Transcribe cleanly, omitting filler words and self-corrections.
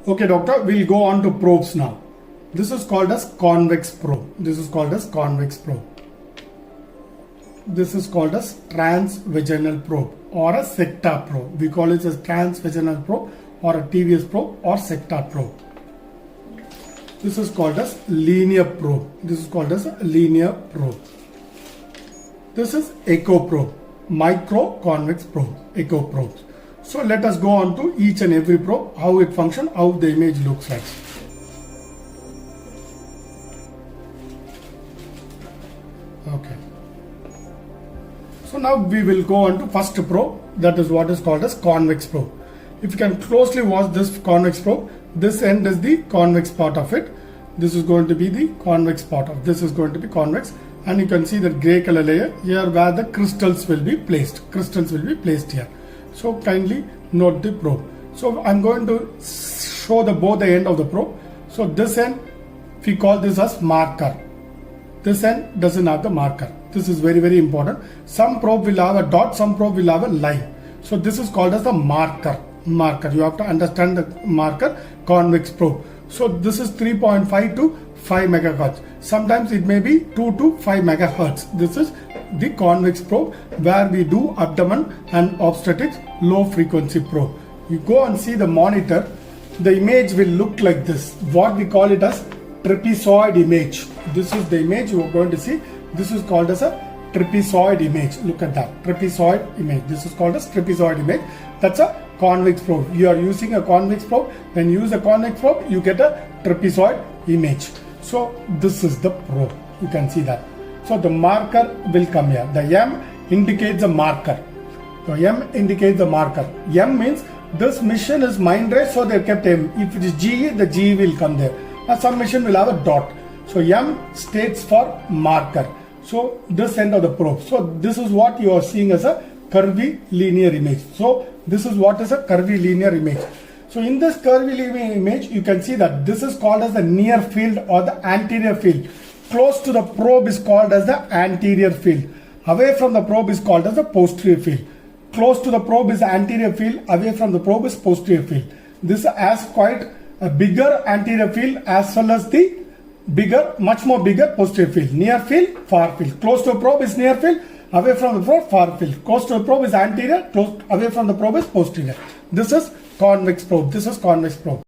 Okay, doctor, we'll go on to probes now. This is called as convex probe. This is called as convex probe. This is called as transvaginal probe or a sector probe. We call it as transvaginal probe or a TVS probe or sector probe. This is called as linear probe. This is called as a linear probe. This is echo probe, micro convex probe, echo probes. So let us go on to each and every probe, how it functions, how the image looks like. Okay. So now we will go on to first probe, that is what is called as convex probe. If you can closely watch this convex probe, this end is the convex part of it. This is going to be the convex part of this is going to be convex, and you can see the gray color layer here where the crystals will be placed. Crystals will be placed here. So kindly note the probe. So I'm going to show both the end of the probe. So this end we call this as marker. This end doesn't have the marker. This is very, very important. Some probe will have a dot, some probe will have a line. So this is called as the marker. You have to understand the marker, convex probe. So this is 3.5 to 5 megahertz. Sometimes it may be 2 to 5 megahertz. This is the convex probe where we do abdomen and obstetrics low frequency probe. You go and see the monitor, the image will look like this. What we call it as trapezoid image. This is the image you are going to see. This is called as a trapezoid image. Look at that, trapezoid image. This is called as trapezoid image. That's a convex probe. You are using a convex probe. When you use a convex probe, you get a trapezoid image. So this is the probe. You can see that. So the marker will come here. The M indicates the marker. So M indicates the marker. M means this mission is mind raised, so they kept M. If it is GE, the GE will come there. Some mission will have a dot. So M states for marker. So this end of the probe. So this is what you are seeing as a curvy linear image. So this is what is a curvy linear image. So in this curvy linear image, you can see that this is called as the near field or the anterior field. Close to the probe is called as the anterior field. Away from the probe is called as the posterior field. Close to the probe is the anterior field. Away from the probe is posterior field. This has quite a bigger anterior field as well as the much more bigger posterior field. Near field, far field. Close to a probe is near field. Away from the probe, far field. Close to the probe is anterior. Away from the probe is posterior. This is convex probe. This is convex probe.